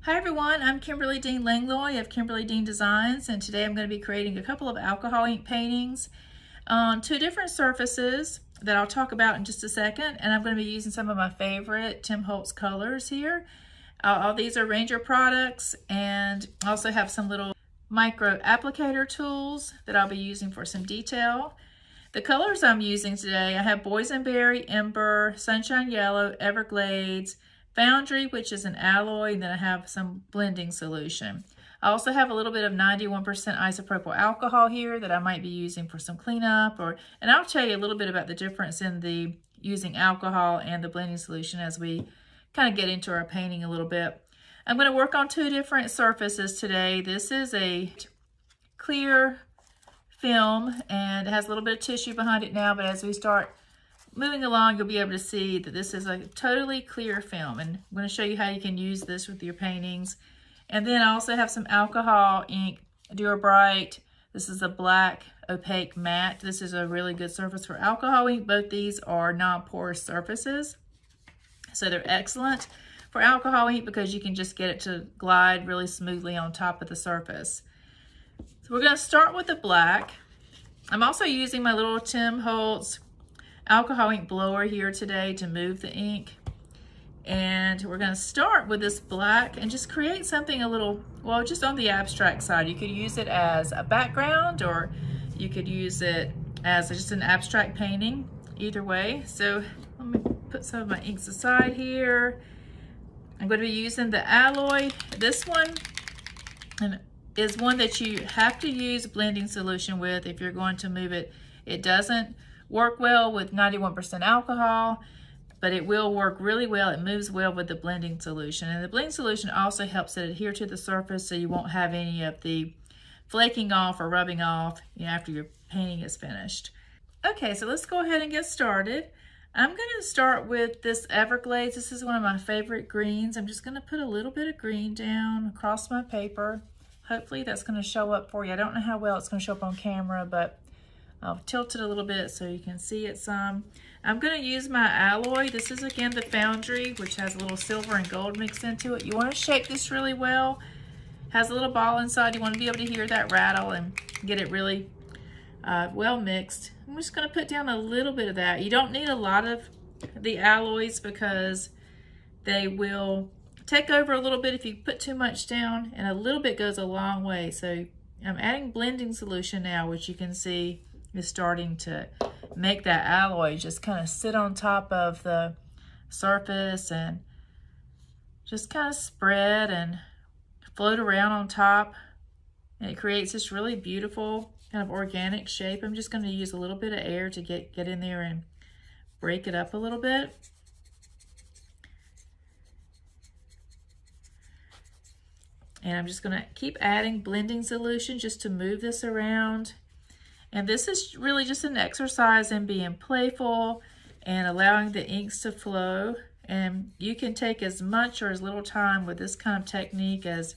Hi everyone, I'm Kimberly Dean Langlois of Kimberly Dean Designs, and today I'm going to be creating a couple of alcohol ink paintings on two different surfaces that I'll talk about in just a second. And I'm going to be using some of my favorite Tim Holtz colors here. All these are Ranger products, and I also have some little micro applicator tools that I'll be using for some detail. The colors I'm using today, I have Boysenberry, Ember, Sunshine Yellow, Everglades, Foundry, which is an alloy, and then I have some blending solution. I also have a little bit of 91% isopropyl alcohol here that I might be using for some cleanup, and I'll tell you a little bit about the difference in the using alcohol and the blending solution as we kind of get into our painting a little bit. I'm going to work on two different surfaces today. This is a clear film and it has a little bit of tissue behind it now, but as we start moving along, you'll be able to see that this is a totally clear film, and I'm going to show you how you can use this with your paintings. And then I also have some alcohol ink, Dura-Bright. This is a black opaque matte. This is a really good surface for alcohol ink. Both these are non-porous surfaces, so they're excellent for alcohol ink because you can just get it to glide really smoothly on top of the surface. So we're going to start with the black. I'm also using my little Tim Holtz alcohol ink blower here today to move the ink. And we're going to start with this black and just create something a little, well, just on the abstract side. You could use it as a background, or you could use it as just an abstract painting, either way. So let me put some of my inks aside here. I'm going to be using the alloy. This one is one that you have to use blending solution with if you're going to move it. It doesn't work well with 91% alcohol, but it will work really well. It moves well with the blending solution. And the blending solution also helps it adhere to the surface so you won't have any of the flaking off or rubbing off, after your painting is finished. Okay, so let's go ahead and get started. I'm going to start with this Everglades. This is one of my favorite greens. I'm just going to put a little bit of green down across my paper. Hopefully that's going to show up for you. I don't know how well it's going to show up on camera, but I'll tilt it a little bit so you can see it some. I'm going to use my alloy. This is again the Foundry, which has a little silver and gold mixed into it. You want to shake this really well. It has a little ball inside. You want to be able to hear that rattle and get it really well mixed. I'm just going to put down a little bit of that. You don't need a lot of the alloys because they will take over a little bit if you put too much down, and a little bit goes a long way. So I'm adding blending solution now, which you can see is starting to make that alloy just kind of sit on top of the surface and just kind of spread and float around on top. And it creates this really beautiful kind of organic shape. I'm just going to use a little bit of air to get in there and break it up a little bit. And I'm just going to keep adding blending solution just to move this around. And this is really just an exercise in being playful and allowing the inks to flow. And you can take as much or as little time with this kind of technique as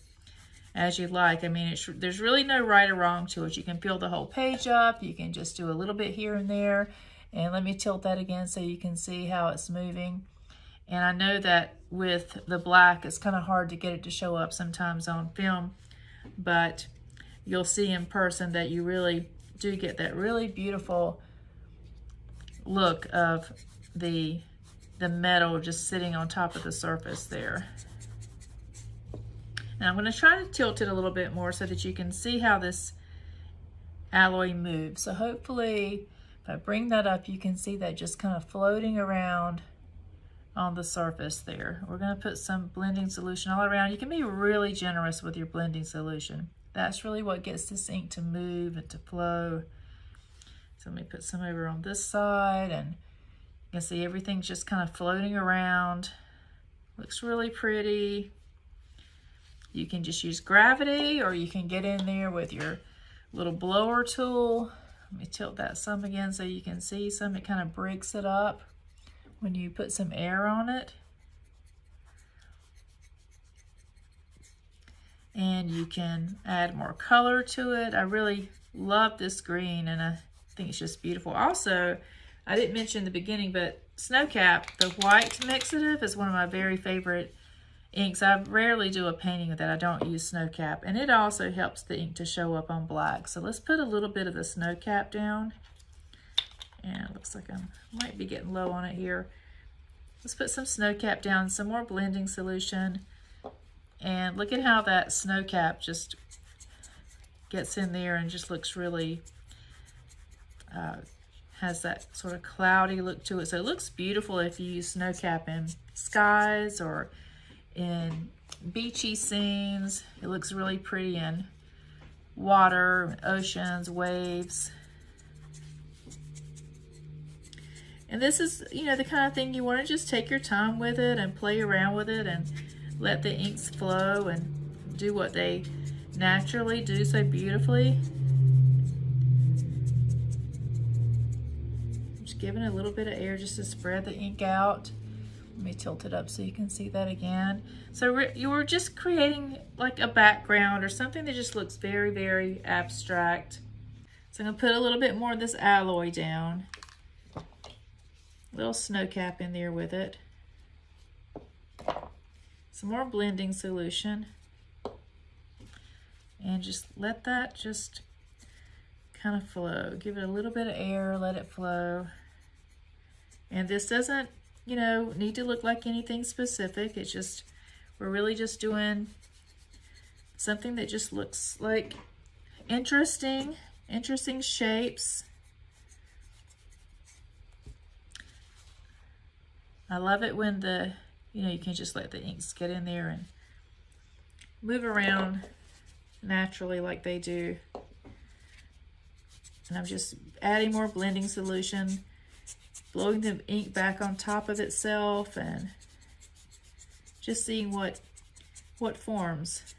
you like. I mean, there's really no right or wrong to it. You can fill the whole page up. You can just do a little bit here and there. And let me tilt that again so you can see how it's moving. And I know that with the black, it's kind of hard to get it to show up sometimes on film, but you'll see in person that you really do get that really beautiful look of the metal just sitting on top of the surface there. And I'm going to try to tilt it a little bit more so that you can see how this alloy moves. So hopefully if I bring that up, you can see that just kind of floating around on the surface there. We're going to put some blending solution all around. You can be really generous with your blending solution. That's really what gets this ink to move and to flow. So let me put some over on this side, and you can see everything's just kind of floating around. Looks really pretty. You can just use gravity, or you can get in there with your little blower tool. Let me tilt that some again so you can see some. It kind of breaks it up when you put some air on it. And you can add more color to it. I really love this green, and I think it's just beautiful. Also, I didn't mention in the beginning, but Snowcap, the white mixative, is one of my very favorite inks. I rarely do a painting that I don't use snow cap, and it also helps the ink to show up on black. So let's put a little bit of the snow cap down. And it looks like I might be getting low on it here. Let's put some snow cap down, some more blending solution. And look at how that snow cap just gets in there and just looks really, has that sort of cloudy look to it. So it looks beautiful if you use snow cap in skies or in beachy scenes. It looks really pretty in water, oceans, waves. And this is, you know, the kind of thing you want to just take your time with it and play around with it and let the inks flow and do what they naturally do so beautifully. Just giving a little bit of air just to spread the ink out. Let me tilt it up so you can see that again. So you were just creating like a background or something that just looks very, very abstract. So I'm gonna put a little bit more of this alloy down. Little snow cap in there with it. Some more blending solution. And just let that just kind of flow. Give it a little bit of air, let it flow. And this doesn't, you know, need to look like anything specific. It's just, we're really just doing something that just looks like interesting shapes. I love it when you can just let the inks get in there and move around naturally like they do. And I'm just adding more blending solution, blowing the ink back on top of itself and just seeing what forms.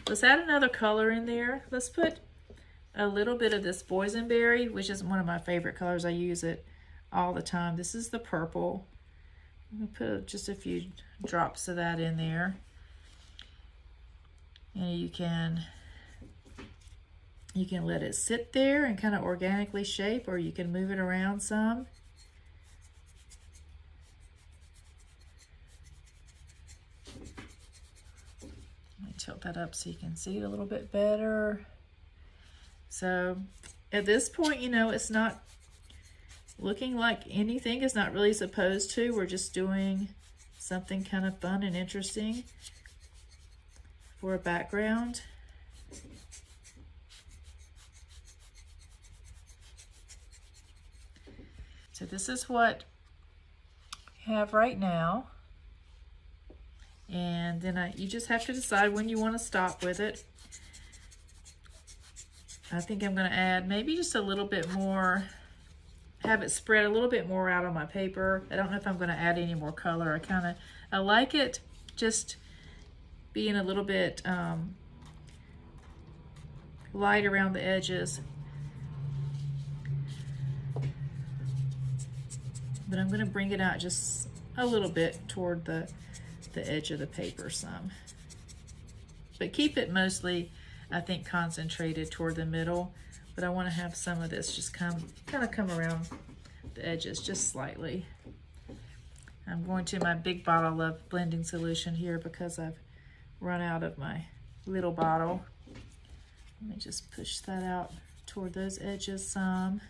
Let's add another color in there. Let's put a little bit of this boysenberry, which is one of my favorite colors. I use it all the time. This is the purple. I'm gonna put just a few drops of that in there. And you can let it sit there and kind of organically shape, or you can move it around some. Let me tilt that up so you can see it a little bit better. So at this point, you know, it's not looking like anything is not really supposed to. We're just doing something kind of fun and interesting for a background. So this is what we have right now. And then you just have to decide when you want to stop with it. I think I'm going to add maybe just a little bit more, have it spread a little bit more out on my paper. I don't know if I'm going to add any more color. I like it just being a little bit light around the edges. But I'm going to bring it out just a little bit toward the edge of the paper some. But keep it mostly, I think, concentrated toward the middle. But I want to have some of this just kind of come around the edges just slightly. I'm going to my big bottle of blending solution here because I've run out of my little bottle. Let me just push that out toward those edges some.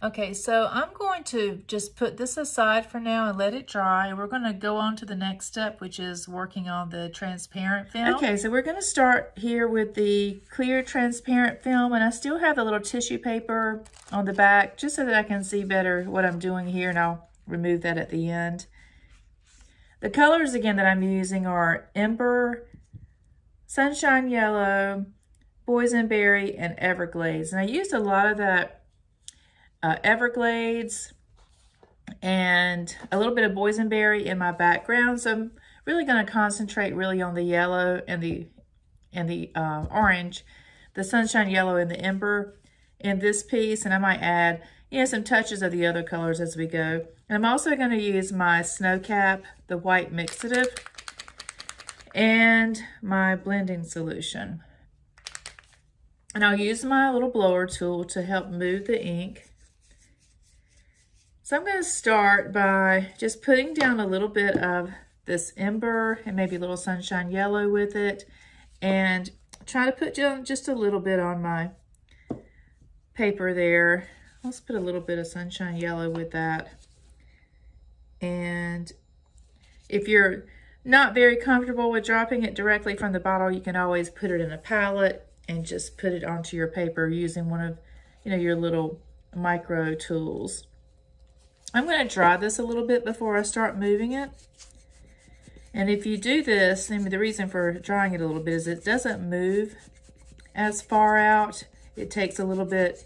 Okay, so I'm going to just put this aside for now and let it dry. We're going to go on to the next step, which is working on the transparent film. Okay, so we're going to start here with the clear transparent film, and I still have the little tissue paper on the back just so that I can see better what I'm doing here, and I'll remove that at the end. The colors, again, that I'm using are Ember, Sunshine Yellow, Boysenberry, and Everglades. And I used a lot of that Everglades and a little bit of boysenberry in my background, so I'm really going to concentrate really on the yellow and the orange, the sunshine yellow and the ember in this piece, and I might add some touches of the other colors as we go. And I'm also going to use my snow cap, the white mixative, and my blending solution. And I'll use my little blower tool to help move the ink. So I'm going to start by just putting down a little bit of this Ember and maybe a little Sunshine Yellow with it, and try to put down just a little bit on my paper there. Let's put a little bit of Sunshine Yellow with that. And if you're not very comfortable with dropping it directly from the bottle, you can always put it in a palette and just put it onto your paper using one of, your little micro tools. I'm going to dry this a little bit before I start moving it. And if you do this, the reason for drying it a little bit is it doesn't move as far out. It takes a little bit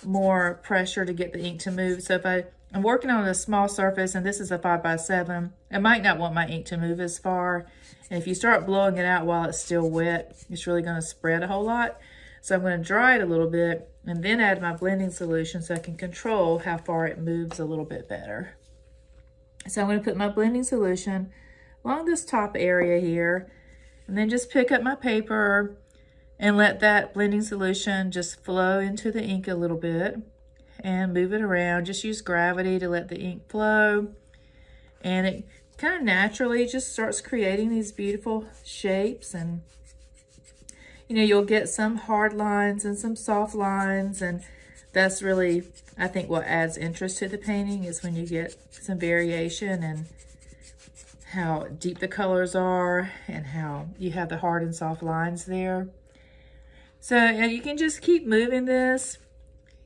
more pressure to get the ink to move. So if I'm working on a small surface and this is a 5x7, I might not want my ink to move as far. And if you start blowing it out while it's still wet, it's really going to spread a whole lot. So I'm going to dry it a little bit and then add my blending solution so I can control how far it moves a little bit better. So I'm going to put my blending solution along this top area here, and then just pick up my paper and let that blending solution just flow into the ink a little bit and move it around. Just use gravity to let the ink flow, and it kind of naturally just starts creating these beautiful shapes. And you'll get some hard lines and some soft lines, and that's really, I think, what adds interest to the painting is when you get some variation and how deep the colors are and how you have the hard and soft lines there. So you can just keep moving this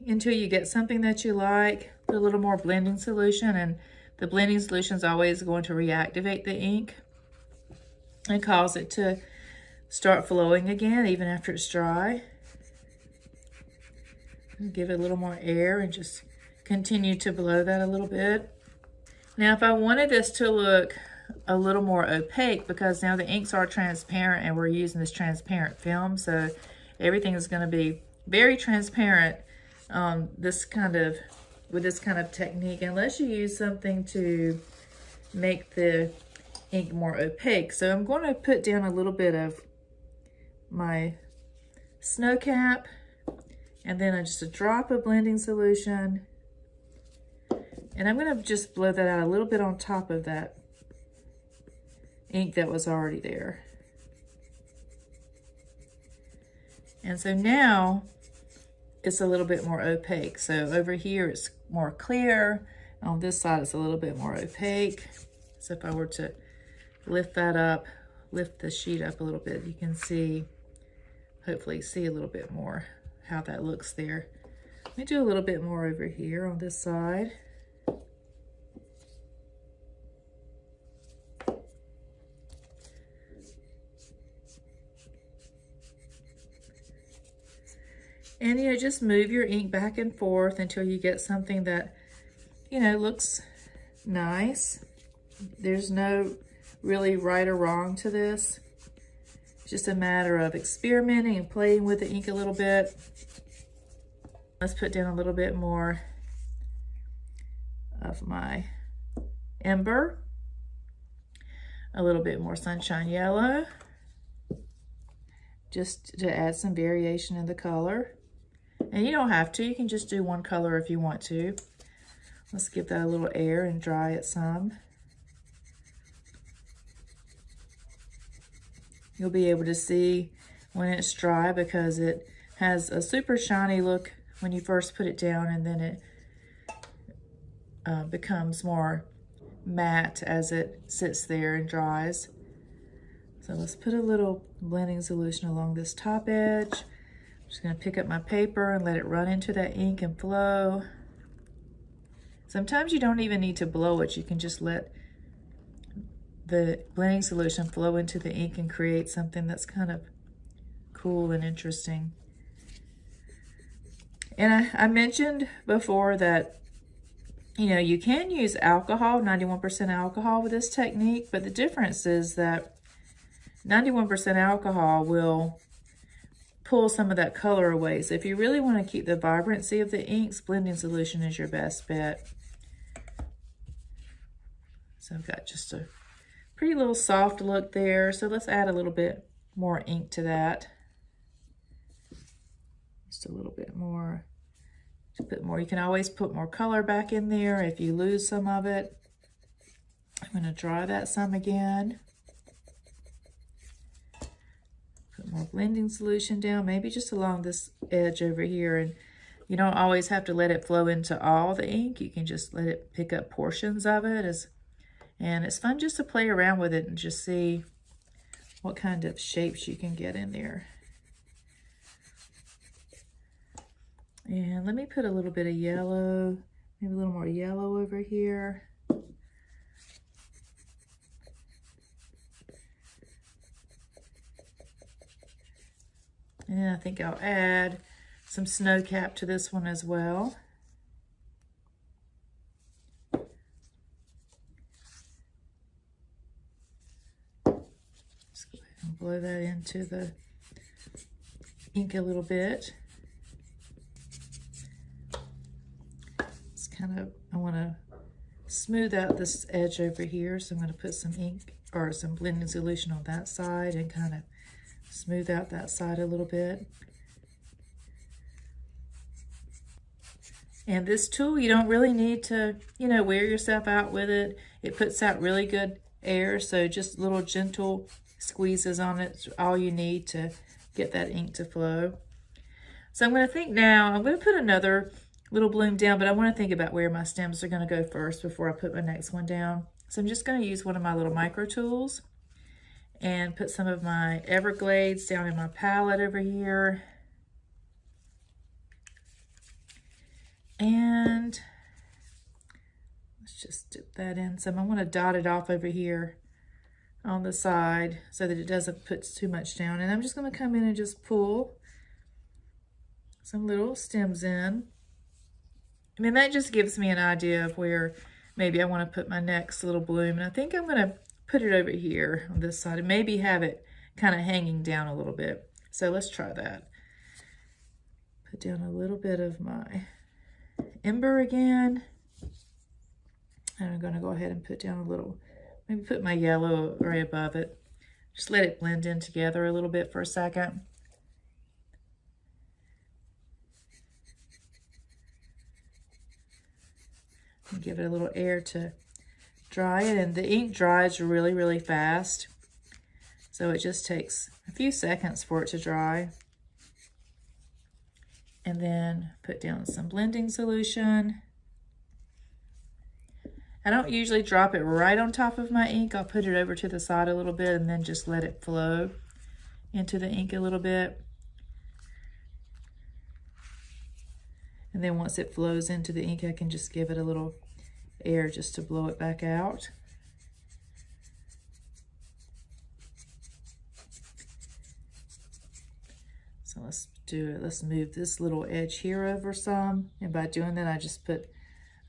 until you get something that you like. Put a little more blending solution, and the blending solution is always going to reactivate the ink and cause it to start flowing again even after it's dry. Give it a little more air and just continue to blow that a little bit. Now if I wanted this to look a little more opaque, because now the inks are transparent and we're using this transparent film, so everything is going to be very transparent with this kind of technique, unless you use something to make the ink more opaque. So I'm going to put down a little bit of my snow cap, and then just a drop of blending solution, and I'm going to just blow that out a little bit on top of that ink that was already there. And so now it's a little bit more opaque. So over here it's more clear. On this side it's a little bit more opaque. So if I were to lift that up, lift the sheet up a little bit, you can see, hopefully see a little bit more how that looks there. Let me do a little bit more over here on this side. And just move your ink back and forth until you get something that, looks nice. There's no really right or wrong to this. It's just a matter of experimenting and playing with the ink a little bit. Let's put down a little bit more of my Ember, a little bit more Sunshine Yellow, just to add some variation in the color. And you don't have to, you can just do one color if you want to. Let's give that a little air and dry it some. You'll be able to see when it's dry because it has a super shiny look when you first put it down, and then it becomes more matte as it sits there and dries. So let's put a little blending solution along this top edge. I'm just going to pick up my paper and let it run into that ink and flow. Sometimes you don't even need to blow it. You can just let the blending solution flow into the ink and create something that's kind of cool and interesting. And I mentioned before that, you can use alcohol, 91% alcohol with this technique, but the difference is that 91% alcohol will pull some of that color away. So if you really want to keep the vibrancy of the inks, blending solution is your best bet. So I've got just a pretty little soft look there. So let's add a little bit more ink to that. Just a little bit more. A bit more. You can always put more color back in there if you lose some of it. I'm going to dry that some again. Put more blending solution down, maybe just along this edge over here. And you don't always have to let it flow into all the ink. You can just let it pick up portions of it. And it's fun just to play around with it and just see what kind of shapes you can get in there. And let me put a little bit of yellow, maybe a little more yellow over here. And I think I'll add some snow cap to this one as well. Just go ahead and blow that into the ink a little bit. It's kind of, I want to smooth out this edge over here, so I'm going to put some ink or some blending solution on that side and kind of smooth out that side a little bit. And this tool, you don't really need to, wear yourself out with it. It puts out really good air, so just little gentle squeezes on it is all you need to get that ink to flow. So I'm going to think now, I'm going to put another little bloom down, but I want to think about where my stems are going to go first before I put my next one down. So I'm just going to use one of my little micro tools and put some of my Everglades down in my palette over here. And let's just dip that in some. I want to dot it off over here on the side so that it doesn't put too much down. And I'm just going to come in and just pull some little stems in. I mean, that just gives me an idea of where maybe I want to put my next little bloom. And I think I'm going to put it over here on this side and maybe have it kind of hanging down a little bit. So let's try that. Put down a little bit of my ember again. And I'm going to go ahead and put down a little, maybe put my yellow right above it. Just let it blend in together a little bit for a second. And give it a little air to dry it. And the ink dries really, really fast. So it just takes a few seconds for it to dry. And then put down some blending solution. I don't usually drop it right on top of my ink. I'll put it over to the side a little bit and then just let it flow into the ink a little bit. And then once it flows into the ink, I can just give it a little air just to blow it back out. So let's do it. Let's move this little edge here over some. And by doing that, I just put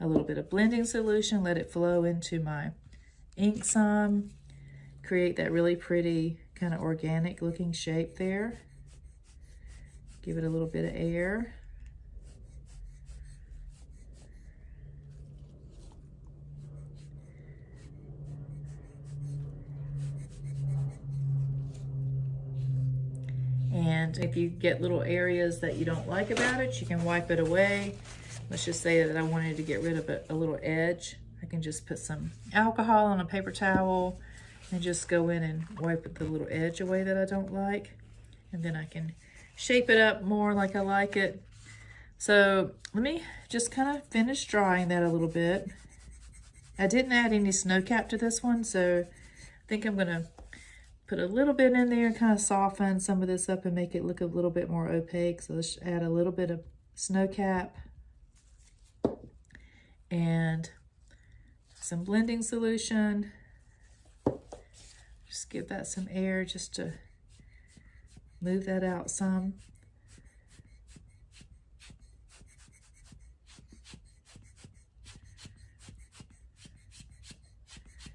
a little bit of blending solution, let it flow into my ink some, create that really pretty kind of organic looking shape there. Give it a little bit of air. And if you get little areas that you don't like about it, you can wipe it away. Let's just say that I wanted to get rid of a little edge. I can just put some alcohol on a paper towel and just go in and wipe the little edge away that I don't like. And then I can shape it up more like I like it. So let me just kind of finish drying that a little bit. I didn't add any snow cap to this one, so I think I'm gonna put a little bit in there and kind of soften some of this up and make it look a little bit more opaque. So let's add a little bit of snow cap and some blending solution. Just give that some air just to move that out some.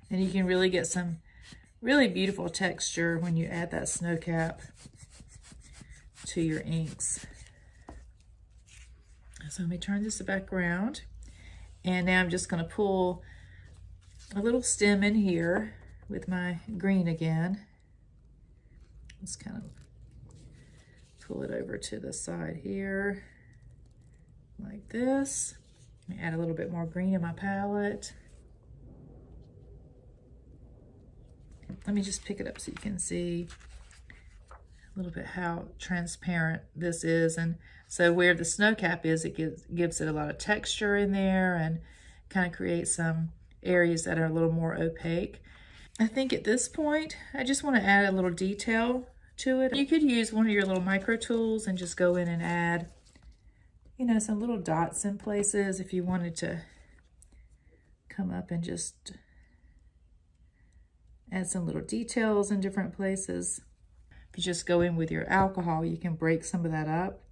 And you can really get some really beautiful texture when you add that snow cap to your inks. So let me turn this back around. And now I'm just going to pull a little stem in here with my green again. Let's kind of pull it over to the side here, like this. Let me add a little bit more green in my palette. Let me just pick it up so you can see a little bit how transparent this is. And so where the snow cap is, it gives it a lot of texture in there and kind of creates some areas that are a little more opaque. I think at this point, I just want to add a little detail to it. You could use one of your little micro tools and just go in and add, you know, some little dots in places if you wanted to come up and just add some little details in different places. If you just go in with your alcohol, you can break some of that up.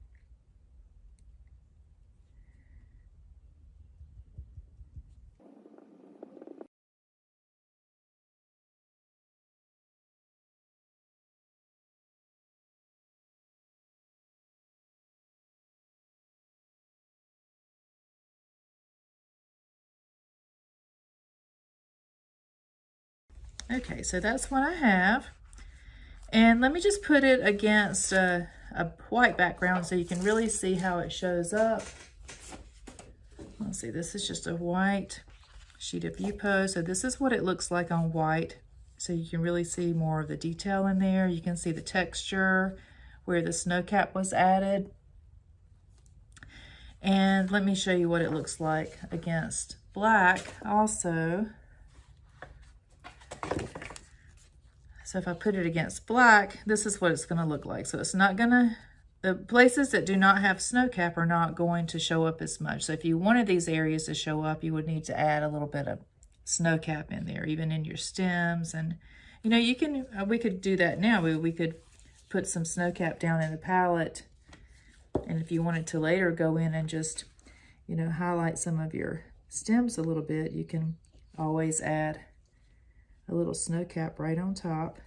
Okay, so that's what I have. And let me just put it against a white background so you can really see how it shows up. Let's see, this is just a white sheet of UPO. So this is what it looks like on white. So you can really see more of the detail in there. You can see the texture where the snow cap was added. And let me show you what it looks like against black also. So if I put it against black, this is what it's going to look like. So it's not going to, the places that do not have snow cap are not going to show up as much. So if you wanted these areas to show up, you would need to add a little bit of snow cap in there, even in your stems. And, you know, you can, we could do that now. We could put some snow cap down in the palette. And if you wanted to later go in and just, you know, highlight some of your stems a little bit, you can always add a little snow cap right on top.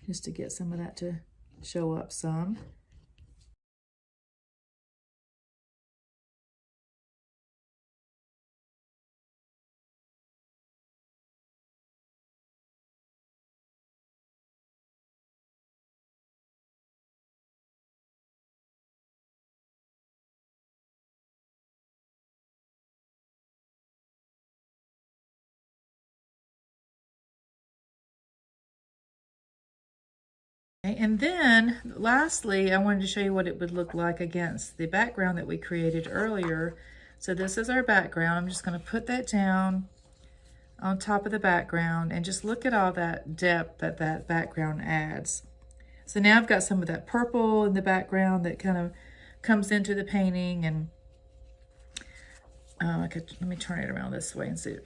Just to get some of that to show up some. And then lastly, I wanted to show you what it would look like against the background that we created earlier. So this is our background. I'm just going to put that down on top of the background and just look at all that depth that that background adds. So now I've got some of that purple in the background that kind of comes into the painting, and let me turn it around this way and see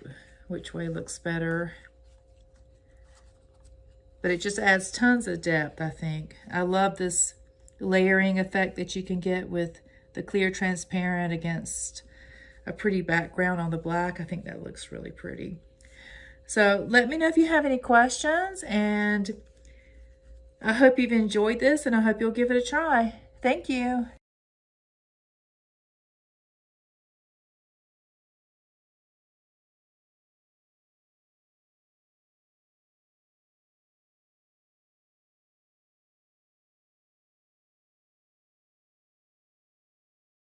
which way looks better. But it just adds tons of depth, I think. I love this layering effect that you can get with the clear transparent against a pretty background on the black. I think that looks really pretty. So let me know if you have any questions, and I hope you've enjoyed this, and I hope you'll give it a try. Thank you.